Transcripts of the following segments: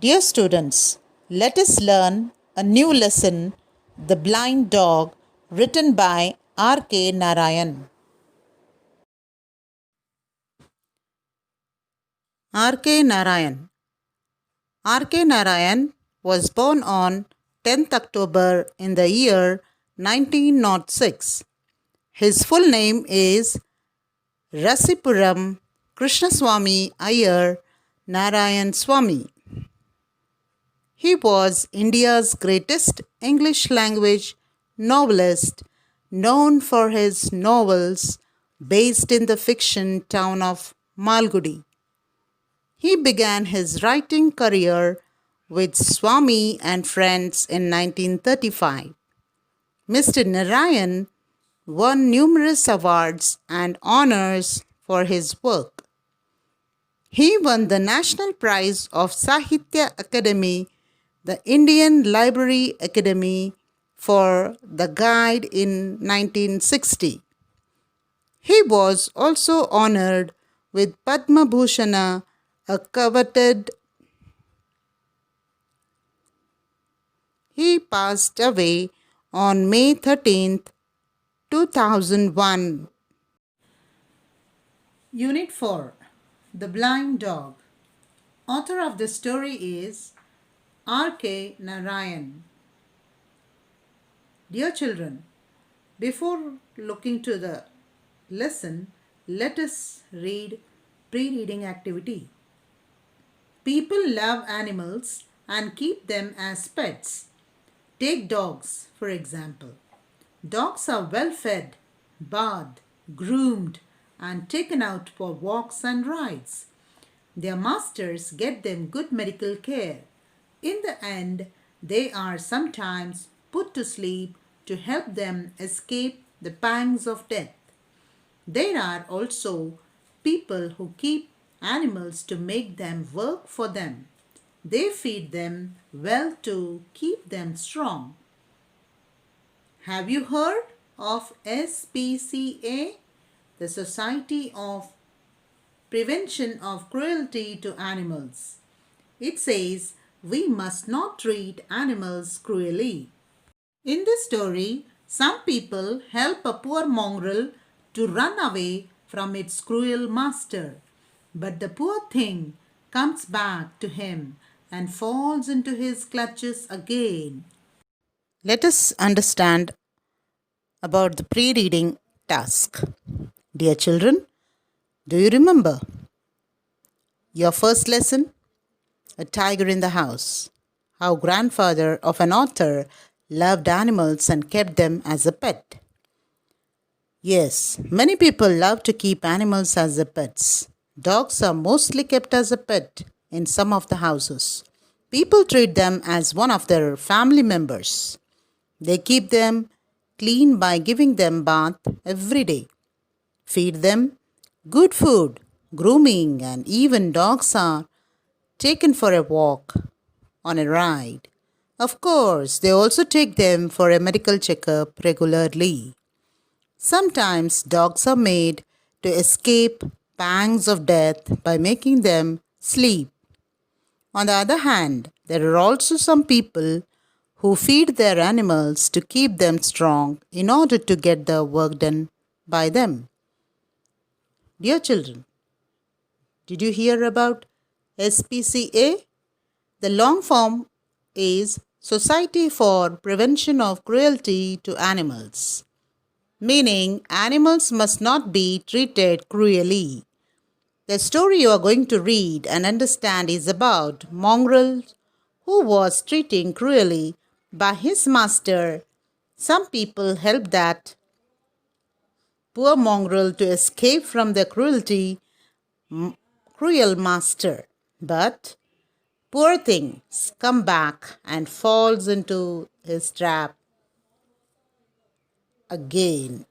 Dear students, let us learn a new lesson, The Blind Dog, written by R.K Narayan. R.K Narayan. R.K Narayan was born on 10th October in the year 1906. His full name is Rasipuram Krishnaswamy Iyer Narayan Swamy. He was India's greatest English language novelist, known for his novels based in the fiction town of Malgudi. He began his writing career with Swamy and Friends in 1935. Mr. Narayan won numerous awards and honors for his work. He won the National Prize of Sahitya Academy, the Indian Library Academy for the Guide in 1960. He was also honored with Padma Bhushana, a coveted. He passed away on May 13th, 2001. Unit 4. The Blind Dog. Author of the story is R.K Narayan. Dear children, before looking to the lesson, let us read pre-reading activity. People love animals and keep them as pets. Take dogs, for example. Dogs are well fed, bathed, groomed, and taken out for walks and rides. Their masters get them good medical care. In the end, they are sometimes put to sleep to help them escape the pangs of death. There are also people who keep animals to make them work for them. They feed them well to keep them strong. Have you heard of SPCA, the Society of Prevention of Cruelty to Animals? It says we must not treat animals cruelly. In this story, some people help a poor mongrel to run away from its cruel master. But the poor thing comes back to him and falls into his clutches again. Let us understand about the pre-reading task. Dear children, do you remember your first lesson? A Tiger in the House. How grandfather of an author loved animals and kept them as a pet. Yes, many people love to keep animals as a pets. Dogs are mostly kept as a pet in some of the houses. People treat them as one of their family members. They keep them clean by giving them bath every day. Feed them good food, grooming, and even dogs are taken for a walk, on a ride. Of course, they also take them for a medical checkup regularly. Sometimes dogs are made to escape pangs of death by making them sleep. On the other hand, there are also some people who feed their animals to keep them strong in order to get the work done by them. Dear children, did you hear about SPCA? The long form is Society for Prevention of Cruelty to Animals, meaning animals must not be treated cruelly. The story you are going to read and understand is about mongrel who was treated cruelly by his master. Some people helped that poor mongrel to escape from the cruel master. But poor things come back and falls into his trap again.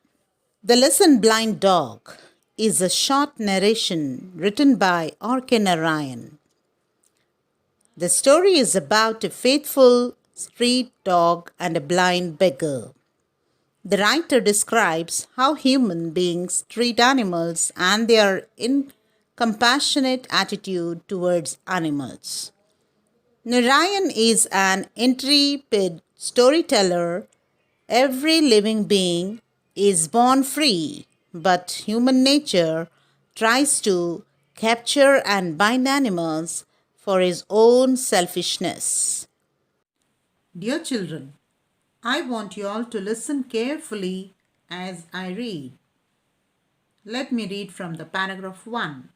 The lesson Blind Dog is a short narration written by R.K Narayan. The story is about a faithful street dog and a blind beggar. The writer describes how human beings treat animals and their compassionate attitude towards animals. Narayan is an intrepid storyteller. Every living being is born free, but human nature tries to capture and bind animals for his own selfishness. Dear children, I want you all to listen carefully as I read. Let me read from the paragraph 1.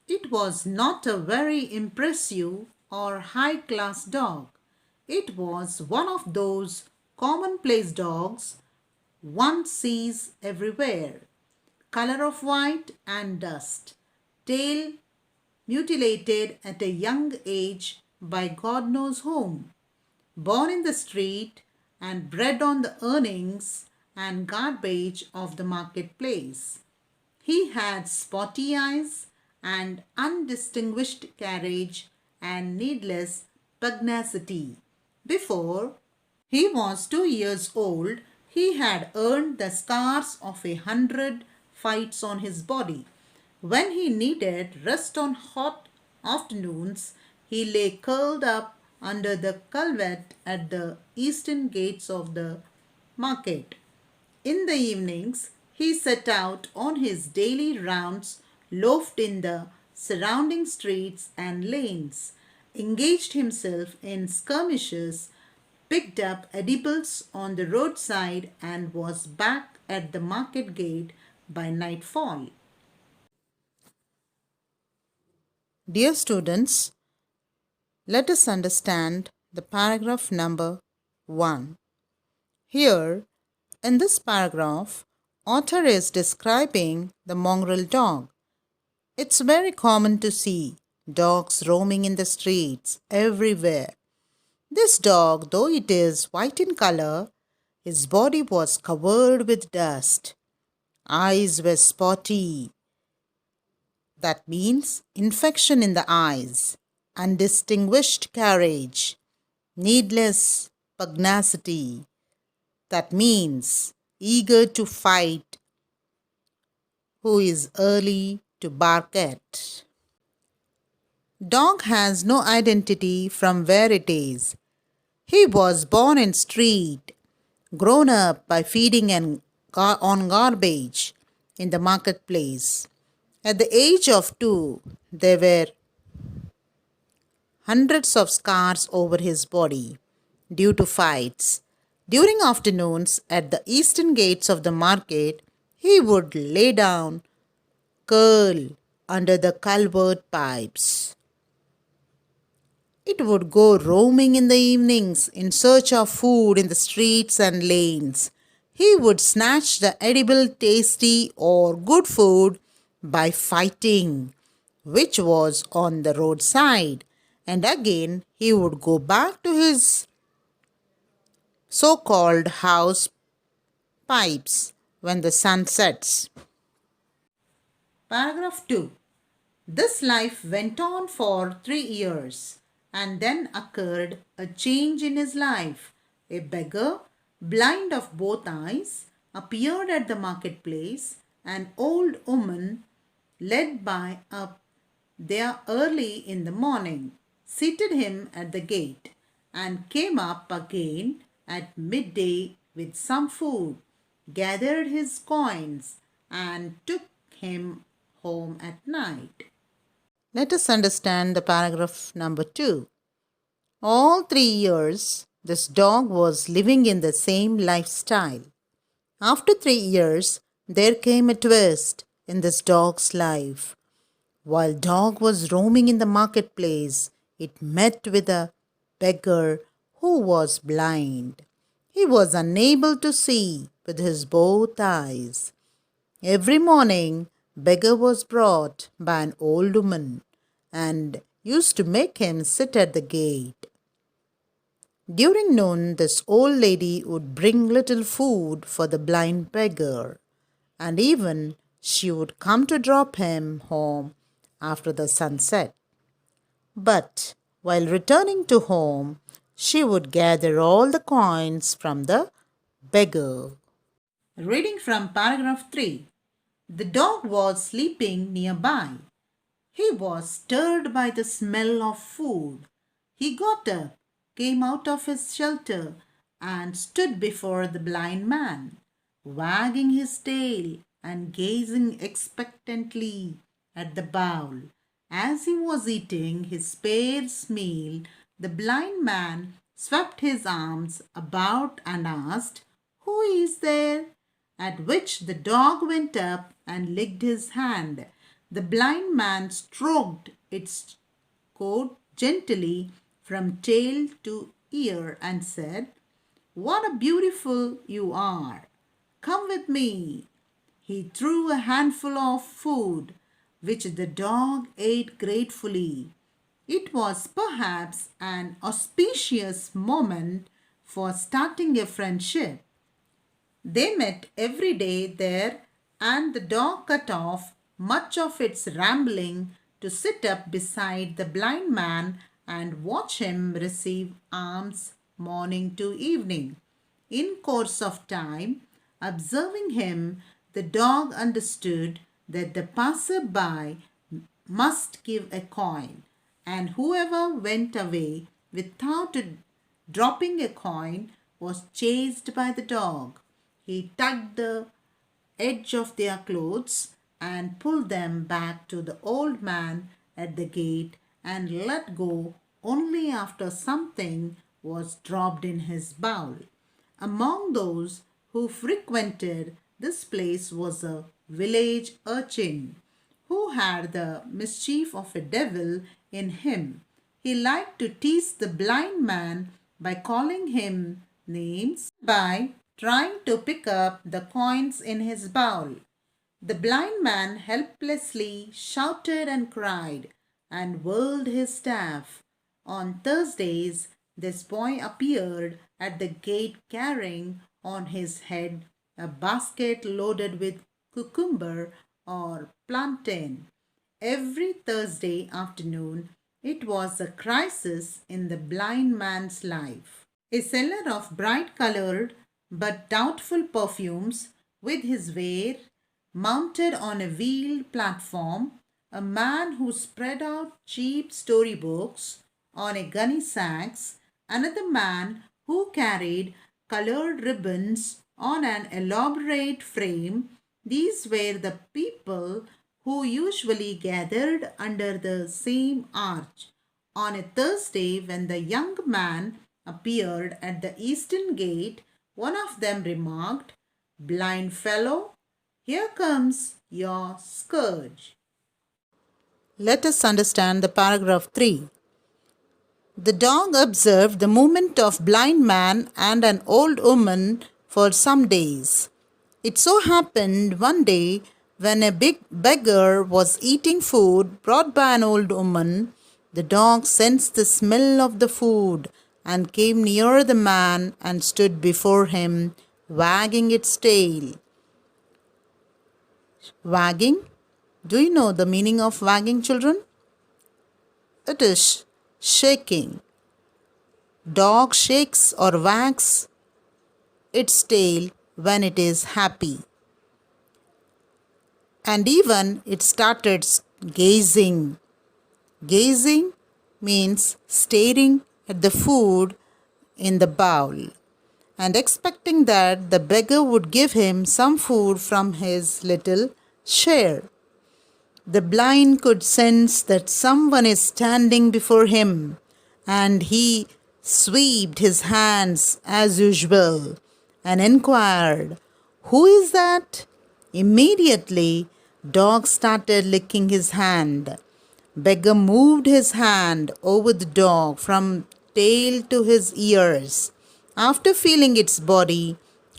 It was not a very impressive or high class dog. It was one of those commonplace dogs one sees everywhere. Color of white and dust. Tail mutilated at a young age by God knows whom. Born in the street and bred on the earnings and garbage of the marketplace. He had spotty eyes and undistinguished carriage and needless pugnacity. Before he was 2 years old, he had earned the scars of 100 fights on his body. When he needed rest on hot afternoons, he lay curled up under the culvert at the eastern gates of the market. In the evenings, he set out on his daily rounds, loafed in the surrounding streets and lanes, engaged himself in skirmishes, picked up edibles on the roadside, and was back at the market gate by nightfall. Dear students, let us understand the paragraph number 1. Here, in this paragraph, author is describing the mongrel dog. It's very common to see dogs roaming in the streets everywhere. This dog, though it is white in color, his body was covered with dust. Eyes were spotty. That means infection in the eyes. Undistinguished carriage. Needless pugnacity. That means eager to fight, who is early to bark at. Dog has no identity from where it is. He was born in street, grown up by feeding on garbage in the marketplace. At the age of 2, there were hundreds of scars over his body due to fights. During afternoons at the eastern gates of the market, he would lay down, curl under the culvert pipes. It would go roaming in the evenings in search of food in the streets and lanes. He would snatch the edible, tasty, or good food by fighting, which was on the roadside, and again he would go back to his so called house pipes when the sun sets. Paragraph 2. This life went on for 3 years, and then occurred a change in his life. A beggar, blind of both eyes, appeared at the marketplace. An old woman, led by up there early in the morning, seated him at the gate, and came up again at midday with some food, gathered his coins, and took him home at night. Let us understand the paragraph number 2. All 3 years, this dog was living in the same lifestyle. After 3 years, there came a twist in this dog's life. While dog was roaming in the marketplace, it met with a beggar who was blind. He was unable to see with his both eyes. Every morning, Beggar was brought by an old woman and used to make him sit at the gate. During noon, this old lady would bring little food for the blind beggar, and even she would come to drop him home after the sunset. But while returning to home, she would gather all the coins from the beggar. Reading from paragraph 3. The dog was sleeping nearby. He was stirred by the smell of food. He got up, came out of his shelter, and stood before the blind man, wagging his tail and gazing expectantly at the bowl. As he was eating his sparse meal, the blind man swept his arms about and asked, "Who is there?" At which the dog went up and licked his hand. The blind man stroked its coat gently from tail to ear and said, "What a beautiful you are! Come with me." He threw a handful of food, which the dog ate gratefully. It was perhaps an auspicious moment for starting a friendship. They met every day there, and the dog cut off much of its rambling to sit up beside the blind man and watch him receive alms morning to evening. In course of time, observing him, the dog understood that the passer-by must give a coin, and whoever went away without dropping a coin was chased by the dog. He tugged the edge of their clothes and pulled them back to the old man at the gate and let go only after something was dropped in his bowl. Among those who frequented this place was a village urchin who had the mischief of a devil in him. He liked to tease the blind man by calling him names, by trying to pick up the coins in his bowl. The blind man helplessly shouted and cried and whirled his staff. On Thursdays, this boy appeared at the gate carrying on his head a basket loaded with cucumber or plantain. Every Thursday afternoon, it was a crisis in the blind man's life. A seller of bright colored but doubtful perfumes, with his ware mounted on a wheeled platform, a man who spread out cheap storybooks on a gunny sacks, another man who carried colored ribbons on an elaborate frame. These were the people who usually gathered under the same arch on a Thursday. When the young man appeared at the eastern gate, one of them remarked, "Blind fellow, here comes your scourge." Let us understand the paragraph 3. The dog observed the movement of blind man and an old woman for some days. It so happened one day when a big beggar was eating food brought by an old woman, the dog sensed the smell of the food and came near the man and stood before him, wagging its tail. Wagging? Do you know the meaning of wagging, children? It is shaking. Dog shakes or wags its tail when it is happy. And even it started gazing. Gazing means staring at the food in the bowl and expecting that the beggar would give him some food from his little share. The blind could sense that someone is standing before him, and he swept his hands as usual and inquired, "Who is that?" Immediately, dog started licking his hand. Beggar moved his hand over the dog from tail to his ears. After feeling its body,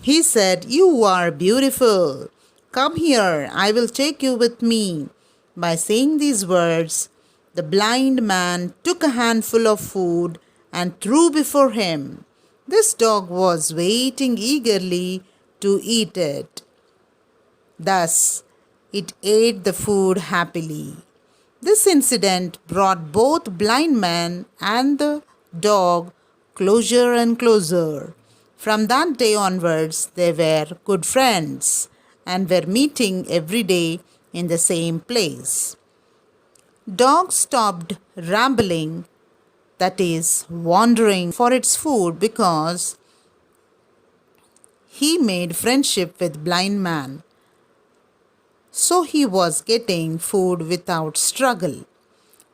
he said, "You are beautiful. Come here, I will take you with me." By saying these words, the blind man took a handful of food and threw before him. This dog was waiting eagerly to eat it. Thus, it ate the food happily. This incident brought both blind man and the dog closer and closer. From that day onwards, they were good friends and were meeting every day in the same place. Dog stopped rambling that is wandering for its food, because he made friendship with blind man. So he was getting food without struggle.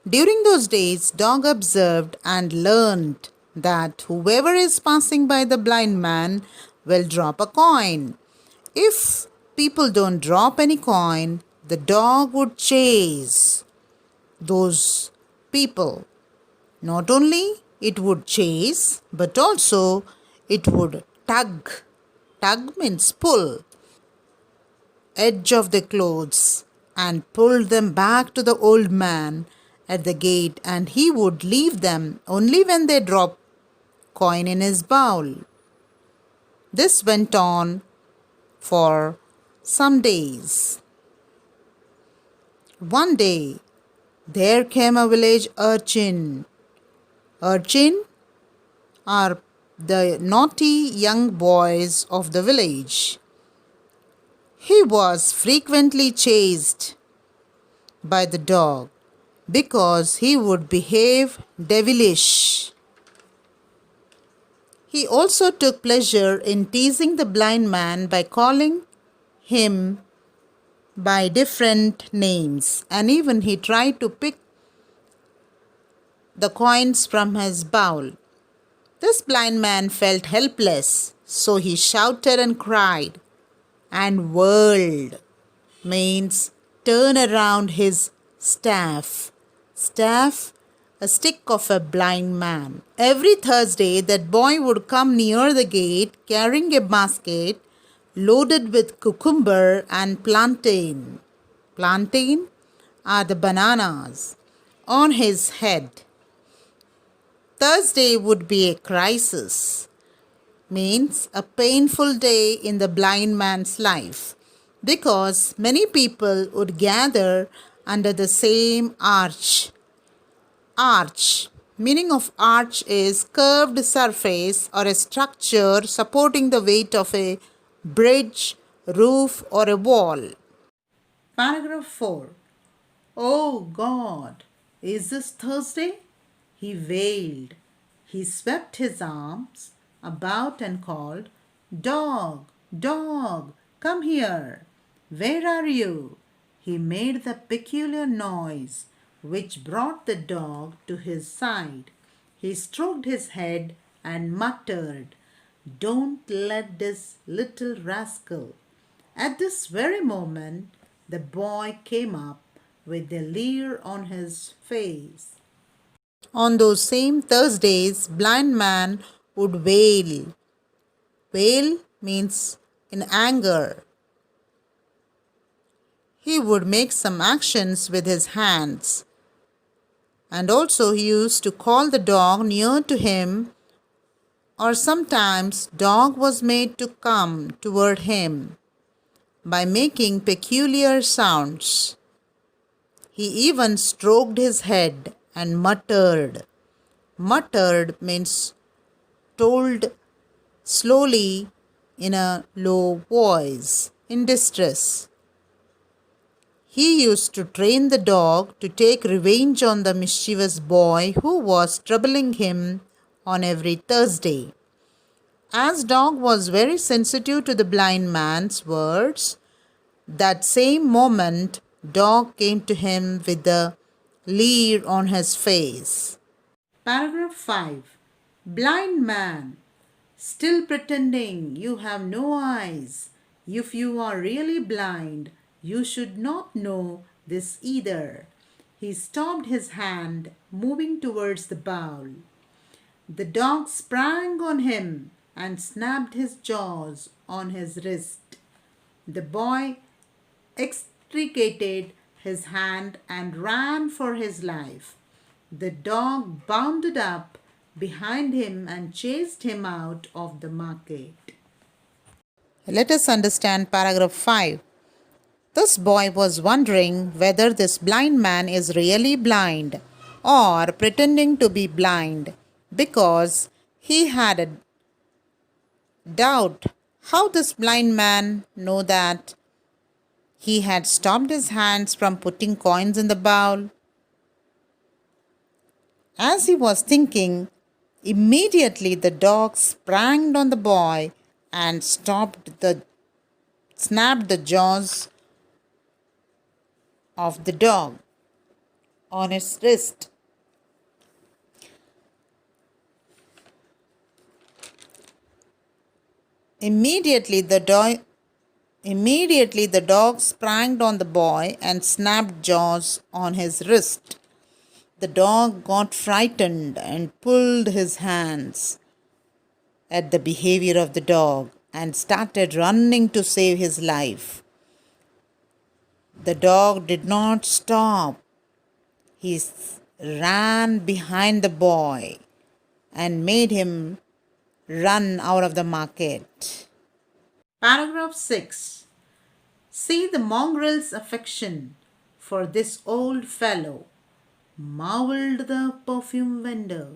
During those days, dog observed and learned that whoever is passing by the blind man will drop a coin. If people don't drop any coin, the dog would chase those people. Not only it would chase, but also it would tug. Tug means pull edge of the clothes and pulled them back to the old man at the gate, and he would leave them only when they dropped coin in his bowl. This went on for some days. One day there came a village urchin. Urchin are the naughty young boys of the village. He was frequently chased by the dog because he would behave devilish. He also took pleasure in teasing the blind man by calling him by different names, and even he tried to pick the coins from his bowl. This blind man felt helpless, so he shouted and cried, and whirled means turn around his staff. Staff, a stick of a blind man. Every Thursday, that boy would come near the gate carrying a basket loaded with cucumber and plantain. Plantain are the bananas on his head. Thursday would be a crisis, means a painful day in the blind man's life, because many people would gather under the same arch. Arch. Meaning of arch is curved surface or a structure supporting the weight of a bridge, roof, or a wall. Paragraph 4. Oh God, is this Thursday? He wailed. He swept his arms about and called, Dog, dog, come here. Where are you? He made the peculiar noise which brought the dog to his side. He stroked his head and muttered, Don't let this little rascal. At this very moment, the boy came up with a leer on his face. On those same Thursdays, blind man would wail. Wail means in anger. He would make some actions with his hands. And also he used to call the dog near to him, or sometimes dog was made to come toward him by making peculiar sounds. He even stroked his head and muttered. Muttered means told slowly in a low voice, in distress. He used to train the dog to take revenge on the mischievous boy who was troubling him on every Thursday. As dog was very sensitive to the blind man's words, that same moment dog came to him with a leer on his face. Paragraph 5. Blind man, still pretending you have no eyes. If you are really blind, you should not know this either. He stopped his hand, moving towards the bowl. The dog sprang on him and snapped his jaws on his wrist. The boy extricated his hand and ran for his life. The dog bounded up behind him and chased him out of the market. Let us understand paragraph 5. This boy was wondering whether this blind man is really blind or pretending to be blind, because he had a doubt how this blind man know that he had stopped his hands from putting coins in the bowl. As he was thinking, immediately the dog sprang on the boy and snapped the jaws of the dog on his wrist. Immediately the dog sprang on the boy and snapped jaws on his wrist. The dog got frightened and pulled his hands at the behavior of the dog and started running to save his life. The dog did not stop. He ran behind the boy and made him run out of the market. Paragraph 6. See the mongrel's affection for this old fellow, marveled the perfume vendor.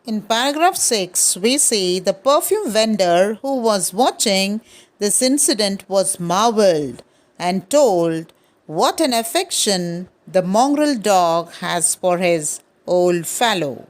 In paragraph 6, we see the perfume vendor who was watching this incident was marveled and told what an affection the mongrel dog has for his old fellow.